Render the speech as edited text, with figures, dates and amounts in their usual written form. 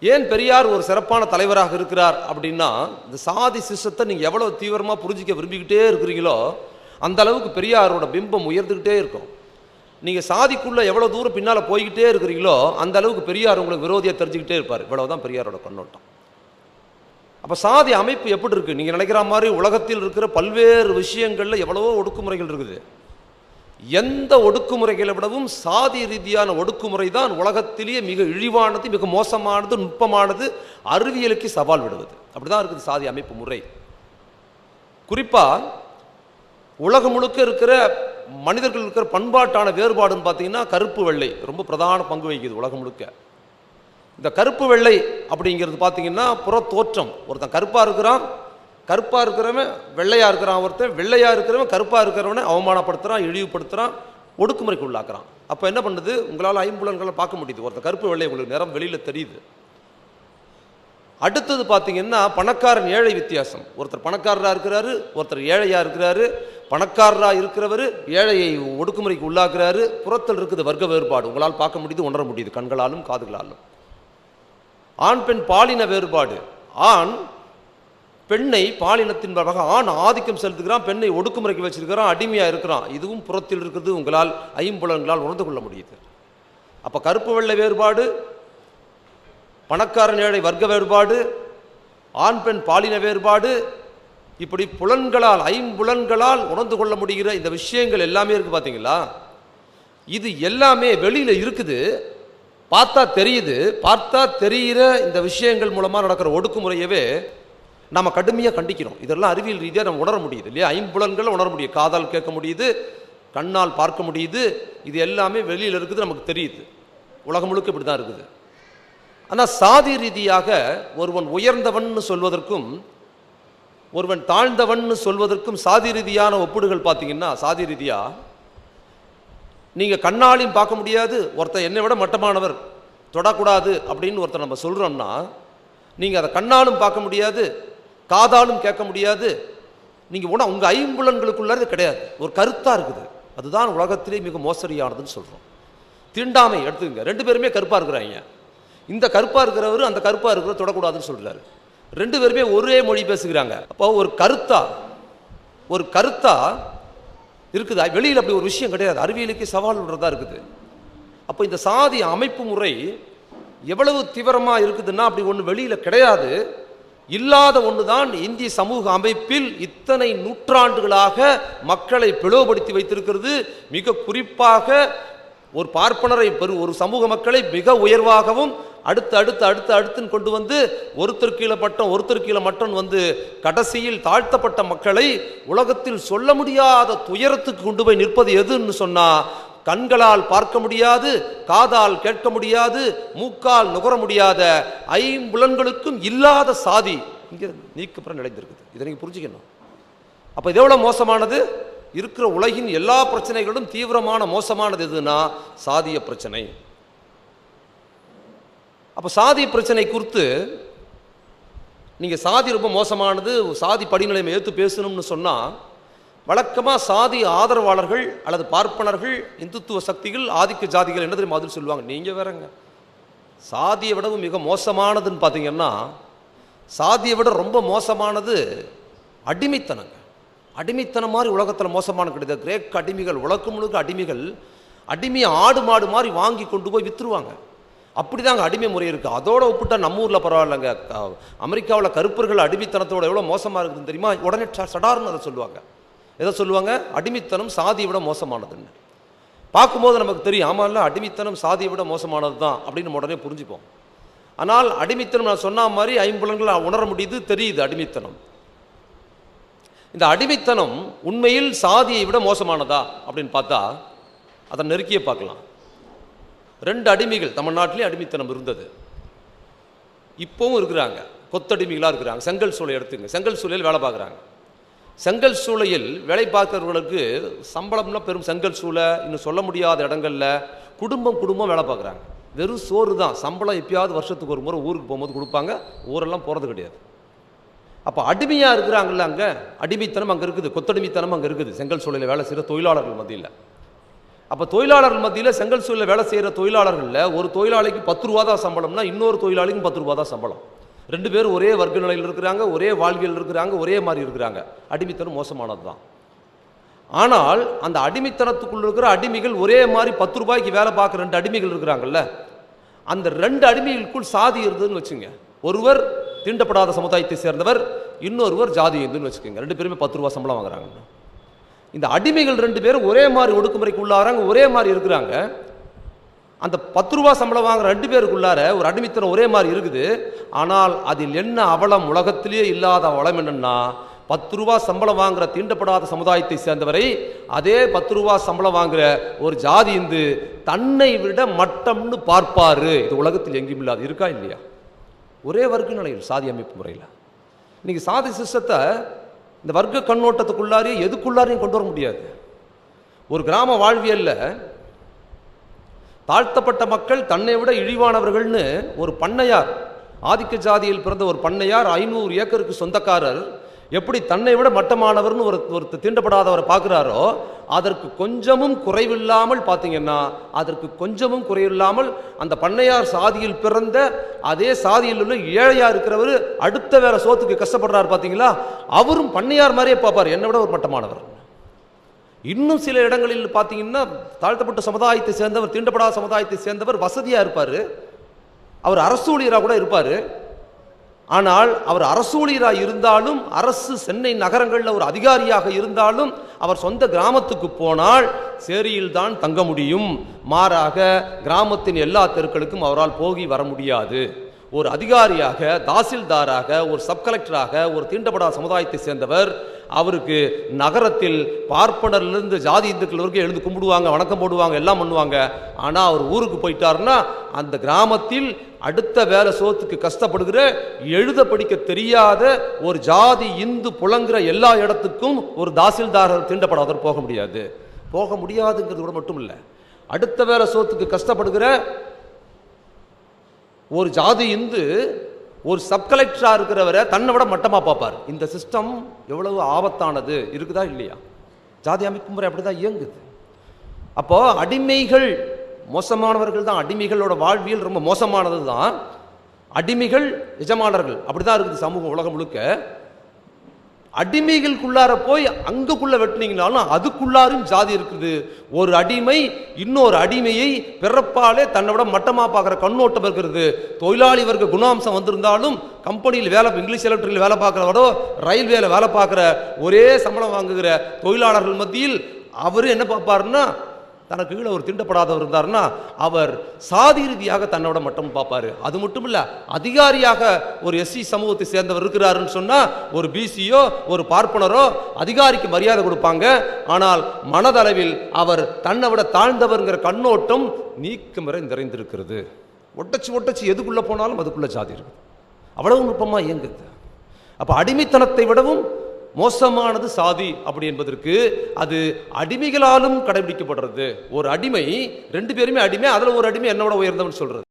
ஏன் பெரியார் ஒரு சிறப்பான தலைவராக இருக்கிறார் அப்படின்னா, இந்த சாதி சிஸ்டத்தை நீங்கள் எவ்வளோ தீவிரமாக புரிஞ்சிக்க விரும்பிக்கிட்டே இருக்கிறீங்களோ அந்த அளவுக்கு பெரியாரோட பிம்பம் உயர்ந்துக்கிட்டே இருக்கும். நீங்கள் சாதிக்குள்ளே எவ்வளோ தூரம் பின்னால் போய்கிட்டே இருக்கிறீங்களோ அந்த அளவுக்கு பெரியார் உங்களுக்கு விரோதியாக தெரிஞ்சுக்கிட்டே இருப்பார். இவ்வளவுதான் பெரியாரோட கண்ணோட்டம். அப்போ சாதி அமைப்பு எப்படி இருக்குது? நீங்கள் நினைக்கிற மாதிரி உலகத்தில் இருக்கிற பல்வேறு விஷயங்களில் எவ்வளவோ ஒடுக்குமுறைகள் இருக்குது. எந்த ஒடுக்குமுறைகளை விடவும் சாதி ரீதியான ஒடுக்குமுறை தான் உலகத்திலேயே மிக இழிவானது, மிக மோசமானது, நுட்பமானது, அறிவியலுக்கு சவால் விடுவது. அப்படிதான் இருக்குது சாதி அமைப்பு முறை. குறிப்பாக உலகம் முழுக்க இருக்கிற மனிதர்கள் இருக்கிற பண்பாட்டான வேறுபாடுன்னு பார்த்தீங்கன்னா கருப்பு வெள்ளை ரொம்ப பிரதான பங்கு வகிக்குது உலகம் முழுக்க. இந்த கருப்பு வெள்ளை அப்படிங்கிறது பார்த்தீங்கன்னா புற தோற்றம். ஒருத்தன் கருப்பாக இருக்கிறான், கருப்பாக இருக்கிறவன் வெள்ளையாக இருக்கிறான், ஒருத்தன் வெள்ளையாக இருக்கிறவன் கருப்பாக இருக்கிறவனை அவமானப்படுத்துகிறான், இழிவுபடுத்துகிறான், ஒடுக்குமுறைக்கு உள்ளாக்குறான். அப்போ என்ன பண்ணுது? உங்களால் ஐம்புலன்களை பார்க்க முடியுது. ஒருத்தர் கருப்பு வெள்ளை உங்களுக்கு நிறம் வெளியில் தெரியுது. அடுத்தது பார்த்தீங்கன்னா பணக்காரன் ஏழை வித்தியாசம். ஒருத்தர் பணக்காரராக இருக்கிறாரு, ஒருத்தர் ஏழையாக இருக்கிறாரு. பணக்காரராக இருக்கிறவர் ஏழையை ஒடுக்குமுறைக்கு உள்ளாக்குறாரு. புறத்தில் இருக்குது வர்க்க வேறுபாடு, உங்களால் பார்க்க முடியுது, உணர முடியுது கண்களாலும் காதுகளாலும். ஆண் பெண் பாலின வேறுபாடு. ஆண் பெண்ணை பாலினத்தின் வகை ஆண் ஆதிக்கம் செலுத்துகிறான், பெண்ணை ஒடுக்குமுறைக்கு வச்சிருக்கிறான், அடிமையாக இருக்கிறான். இதுவும் புறத்தில் இருக்கிறது, உங்களால் ஐம்புலன்களால் உணர்ந்து கொள்ள முடியுது. அப்போ கருப்பு வெள்ளை வேறுபாடு, பணக்காரன் ஏழை வர்க்க வேறுபாடு, ஆண் பெண் பாலின வேறுபாடு, இப்படி புலன்களால் ஐம்புலன்களால் உணர்ந்து கொள்ள முடிகிற இந்த விஷயங்கள் எல்லாமே இருக்குது. பார்த்தீங்களா? இது எல்லாமே வெளியில் இருக்குது, பார்த்தா தெரியுது. பார்த்தா தெரிகிற இந்த விஷயங்கள் மூலமாக நடக்கிற ஒடுக்குமுறையவே நம்ம கடுமையாக கண்டிக்கிறோம். இதெல்லாம் அறிவியல் ரீதியாக நம்ம உணர முடியுது இல்லையா? ஐம்புலன்களை உணர முடியும், காதால் கேட்க முடியுது, கண்ணால் பார்க்க முடியுது. இது எல்லாமே வெளியில் இருக்குது, நமக்கு தெரியுது. உலகம் முழுக்க இப்படி தான் இருக்குது. ஆனால் சாதி ரீதியாக ஒருவன் உயர்ந்தவன் சொல்வதற்கும் ஒருவன் தாழ்ந்தவன் சொல்வதற்கும் சாதி ரீதியான ஒப்பிடுகள் பார்த்தீங்கன்னா, சாதி ரீதியாக நீங்கள் கண்ணாலையும் பார்க்க முடியாது, ஒருத்தர் என்னை விட மட்டமானவர் தொடக்கூடாது அப்படின்னு ஒருத்தர் நம்ம சொல்கிறோம்னா, நீங்கள் அதை கண்ணாலும் பார்க்க முடியாது, காதாலும் கேட்க முடியாது. நீங்கள் உங்கள் ஐம்புலன்களுக்குள்ளது கிடையாது, ஒரு கருத்தாக இருக்குது. அதுதான் உலகத்திலே மிக மோசடியானதுன்னு சொல்கிறோம். தீண்டாமை எடுத்துக்கங்க, ரெண்டு பேருமே கருப்பாக இருக்கிறாங்க. இந்த கருப்பாக இருக்கிறவர் அந்த கருப்பாக இருக்கிற தொடக்கூடாதுன்னு சொல்கிறாரு. ரெண்டு பேருமே ஒரே மொழி பேசுகிறாங்க. அப்போ ஒரு கருத்தா இருக்குது, வெளியில் அப்படி ஒரு விஷயம் கிடையாது. அறிவியலுக்கு சவால் விடுறதா இருக்குது. அப்போ இந்த சாதி அமைப்பு முறை எவ்வளவு தீவிரமாக இருக்குதுன்னா, அப்படி ஒன்று வெளியில் கிடையாது. இல்லாத ஒன்று தான் இந்திய சமூக அமைப்பில் இத்தனை நூற்றாண்டுகளாக மக்களை பிளவுபடுத்தி வைத்திருக்கிறது. மிக குறிப்பாக ஒரு பார்ப்பனரை ஒரு சமூக மக்களை மிக உயர்வாகவும் அடுத்துன்னு கொண்டு வந்து ஒருத்தர் கீழே பட்டம் ஒருத்தர் கீழே மட்டம் வந்து கடைசியில் தாழ்த்தப்பட்ட மக்களை உலகத்தில் சொல்ல முடியாத துயரத்துக்கு கொண்டு போய் நிற்பது எதுன்னு சொன்னா, கண்களால் பார்க்க முடியாது, காதால் கேட்க முடியாது, மூக்கால் நுகர முடியாத ஐம்புலன்களுக்கும் இல்லாத சாதி இங்கே நீக்கப்புறம் நிலைந்திருக்குது. இதை நீங்கள் புரிஞ்சுக்கணும். அப்போ இது எவ்வளோ மோசமானது? இருக்கிற உலகின் எல்லா பிரச்சனைகளும் தீவிரமான மோசமானது எதுனா சாதிய பிரச்சனை. அப்போ சாதி பிரச்சனை குறித்து நீங்கள் சாதி ரொம்ப மோசமானது, சாதி படிநிலைமை ஏற்று பேசணும்னு சொன்னால், வழக்கமாக சாதி ஆதரவாளர்கள் அல்லது பார்ப்பனர்கள், இந்துத்துவ சக்திகள், ஆதிக்க ஜாதிகள் என்ன தெரியுமா அதில் சொல்லுவாங்க? நீங்கள் வேறங்க, சாதியை விடவும் மிக மோசமானதுன்னு பார்த்தீங்கன்னா, சாதியை விட ரொம்ப மோசமானது அடிமைத்தனங்க. அடிமைத்தனம் மாதிரி உலகத்தில் மோசமான கிடையாது. கிரேக்க அடிமைகள், உலகம் முழுக்க அடிமைகள், அடிமையை ஆடு மாடு மாதிரி வாங்கி கொண்டு போய் விற்றுருவாங்க. அப்படி தாங்க அடிமை முறை இருக்குது. அதோட ஒப்பிட்டா நம்ம ஊரில் பரவாயில்லைங்க. அமெரிக்காவில் கருப்பர்கள் அடிமைத்தனத்தோட எவ்வளோ மோசமாக இருக்குதுன்னு தெரியுமா? உடனே சடார்னு அதை சொல்லுவாங்க. எதை சொல்லுவாங்க? அடிமைத்தனம் சாதியை விட மோசமானதுன்னு. பார்க்கும்போது நமக்கு தெரியும், ஆமாம் இல்லை, அடிமைத்தனம் சாதியை விட மோசமானது தான் அப்படின்னு உடனே புரிஞ்சுப்போம். ஆனால் அடிமைத்தனம் நான் சொன்ன மாதிரி ஐம்புலன்கள் உணர முடியுது, தெரியுது அடிமைத்தனம். இந்த அடிமைத்தனம் உண்மையில் சாதியை விட மோசமானதா அப்படின்னு பார்த்தா அதை நெருக்கியே பார்க்கலாம். ரெண்டு அடிமைகள் தமிழ்நாட்டிலே அடிமைத்தனம் இருந்தது, இப்போவும் இருக்கிறாங்க. கொத்தடிமைகளாக இருக்கிறாங்க. செங்கல் சூளை எடுத்துங்க, செங்கல் சூளையில் வேலை பார்க்குறாங்க. செங்கல் சூளையில் வேலை பார்க்குறவர்களுக்கு சம்பளம்னா பெரும் செங்கல் சூளை இன்னும் சொல்ல முடியாத இடங்களில் குடும்பம் வேலை பார்க்குறாங்க. வெறும் சோறு தான், சம்பளம் எப்பயாவது வருஷத்துக்கு ஒரு முறை ஊருக்கு போகும்போது கொடுப்பாங்க, ஊரெல்லாம் போகிறது கிடையாது. அப்போ அடிமையாக இருக்கிறாங்கல்ல, அங்கே அடிமைத்தனம் அங்கே இருக்குது, கொத்தடிமைத்தனம் அங்கே இருக்குது. செங்கல் சூளையில் வேலை செய்கிற தொழிலாளர்கள் மத்தியில் அப்போ தொழிலாளர்கள் மத்தியில் செங்கல் சூழலில் வேலை செய்கிற தொழிலாளர்களில் ஒரு தொழிலாளிக்கு 10 ரூபா தான் சம்பளம்னா இன்னொரு தொழிலாளிக்கும் 10 ரூபா தான் சம்பளம். 2 பேரும் ஒரே வர்க்க நிலையில் இருக்கிறாங்க, ஒரே வாழ்வியல் இருக்கிறாங்க, ஒரே மாதிரி இருக்கிறாங்க. அடிமைத்தனம் மோசமானது தான். ஆனால் அந்த அடிமைத்தனத்துக்குள்ள இருக்கிற அடிமைகள் ஒரே மாதிரி 10 ரூபாய்க்கு வேலை பார்க்குற 2 அடிமைகள் இருக்கிறாங்கல்ல, அந்த 2 அடிமைகளுக்குள் சாதி இருந்ததுன்னு வச்சுங்க. ஒருவர் தீண்டப்படாத சமுதாயத்தை சேர்ந்தவர், இன்னொருவர் ஜாதி இருந்துன்னு வச்சுக்கோங்க. 2 பேருமே 10 ரூபா சம்பளம் வாங்குறாங்க. இந்த அடிமைகள் 2 பேரும் ஒரே மாதிரி ஒடுக்குமுறைக்கு உள்ளாராங்க, ஒரே மாதிரி இருக்கிறாங்க. அந்த 10 ரூபா சம்பளம் வாங்குற 2 பேருக்குள்ளார ஒரு அடிமைத்தனம் ஒரே மாதிரி இருக்குது. ஆனால் அதில் என்ன அவலம், உலகத்திலேயே இல்லாத அவலம் என்னன்னா, 10 ரூபா சம்பளம் வாங்குற தீண்டப்படாத சமுதாயத்தை சேர்ந்தவரை அதே 10 ரூபா சம்பளம் வாங்குற ஒரு ஜாதி இந்து தன்னை விட மட்டம்னு பார்ப்பாரு. இது உலகத்தில் எங்கேயும் இல்லாது. இருக்கா இல்லையா? ஒரே வர்க்க நிலையில் சாதி அமைப்பு முறையில் இன்னைக்கு சாதி சிஸ்டத்தை இந்த வர்க்க கண்ணோட்டத்துக்குள்ளாரையும் எதுக்குள்ளாரையும் கொண்டு வர முடியாது. ஒரு கிராம வாழ்வியல்ல தாழ்த்தப்பட்ட மக்கள் தன்னை விட இழிவானவர்கள்னு ஒரு பண்ணையார், ஆதிக்க ஜாதியில் பிறந்த ஒரு பண்ணையார் 500 ஏக்கருக்கு சொந்தக்காரர் எப்படி தன்னை விட மட்டமானவர்னு ஒரு தீண்டப்படாதவரை பார்க்குறாரோ, அதற்கு கொஞ்சமும் குறைவில்லாமல் பார்த்தீங்கன்னா, அதற்கு கொஞ்சமும் குறைவில்லாமல் அந்த பண்ணையார் சாதியில் பிறந்த அதே சாதியில் உள்ள ஏழையா இருக்கிறவர் அடுத்த வேற சோத்துக்கு கஷ்டப்படுறாரு பார்த்தீங்களா, அவரும் பண்ணையார் மாதிரியே பார்ப்பார், என்னை விட ஒரு மட்டமானவர். இன்னும் சில இடங்களில் பார்த்தீங்கன்னா தாழ்த்தப்பட்ட சமுதாயத்தை சேர்ந்தவர், தீண்டப்படாத சமுதாயத்தை சேர்ந்தவர் வசதியாக இருப்பார், அவர் அரசு ஊழியராக கூட இருப்பார். ஆனால் அவர் அரசு ஊழியராக இருந்தாலும், அரசு சென்னை நகரங்களில் ஒரு அதிகாரியாக இருந்தாலும், அவர் சொந்த கிராமத்துக்கு போனால் சேரியில் தான் தங்க முடியும். மாறாக கிராமத்தின் எல்லா தெருக்களுக்கும் அவரால் போகி வர முடியாது. ஒரு அதிகாரியாக, தாசில்தாராக, ஒரு சப் கலெக்டராக ஒரு தீண்டப்படாத சமுதாயத்தை சேர்ந்தவர், அவருக்கு நகரத்தில் பார்ப்பனர்லேருந்து ஜாதி இந்துக்கள் வரைக்கும் எழுந்து கும்பிடுவாங்க, வணக்கம் போடுவாங்க, எல்லாம் பண்ணுவாங்க. ஆனால் அவர் ஊருக்கு போயிட்டாருன்னா அந்த கிராமத்தில் அடுத்த வேலை சோத்துக்கு கஷ்டப்படுகிற, எழுத படிக்க தெரியாத ஒரு ஜாதி இந்து புலங்குற எல்லா இடத்துக்கும் ஒரு தாசில்தாரர் தீண்டப்படாதவர் போக முடியாது. போக முடியாதுங்கிறது கூட மட்டும் இல்லை, அடுத்த வேலை சோத்துக்கு கஷ்டப்படுகிற ஒரு ஜாதி இந்து ஒரு சப் கலெக்டரா இருக்கிறவரை தன்னை விட மட்டமா பார்ப்பார். இந்த சிஸ்டம் எவ்வளவு ஆபத்தானது, இருக்குதா இல்லையா? ஜாதி அமைப்பு முறை அப்படிதான் இயங்குது. அப்போ அடிமைகள் மோசமானவர்கள் தான், அடிமைகளோட வாழ்வியல் ரொம்ப மோசமானது தான். அடிமைகள் எஜமானர்கள் அப்படிதான் இருக்குது சமூகம் உலகம் முழுக்க. அடிமைகளுக்குள்ளார போய் அங்குக்குள்ள வெட்டினீங்கனாலும் அதுக்குள்ளாரும் ஜாதி இருக்குது. ஒரு அடிமை இன்னொரு அடிமையை பிறப்பாலே தன்னை விட மட்டமா பார்க்குற கண்ணோட்டம் இருக்கிறது. தொழிலாளி வர்க்க குணாம்சம் வந்திருந்தாலும் கம்பெனியில் வேலை, இங்கிலீஷ் எலக்ட்ரியில் வேலை பார்க்குறவரோ ரயில்வேல வேலை பார்க்குற ஒரே சம்பளம் வாங்குகிற தொழிலாளர்கள் மத்தியில் அவர் என்ன பார்ப்பாருன்னா, தனக்கு கீழே ஒரு தீண்டப்படாதவர் இருந்தார்னா அவர் சாதி ரீதியாக தன்னோட மட்டும் பார்ப்பாரு. அது மட்டும் இல்ல, அதிகாரியாக ஒரு எஸ்சி சமூகத்தை சேர்ந்தவர் இருக்கிறாருன்னு சொன்னா ஒரு பிசியோ ஒரு பார்ப்பனரோ அதிகாரிக்கு மரியாதை கொடுப்பாங்க. ஆனால் மனதளவில் அவர் தன்னை விட தாழ்ந்தவர்ங்கிற கண்ணோட்டம் நீக்கமறை நிறைந்திருக்கிறது. ஒட்டச்சு எதுக்குள்ள போனாலும் அதுக்குள்ள ஜாதி இருக்கு. அவ்வளவு நுட்பமா இயங்குது. அப்ப அடிமைத்தனத்தை விடவும் மோசமானது சாதி அப்படி என்பதற்கு அது அடிமைகளாலும் கடைபிடிக்கப்படுறது. ஒரு அடிமை, 2 பேருமே அடிமை, அதுல ஒரு அடிமை என்னோட உயர்ந்தவன் சொல்றது.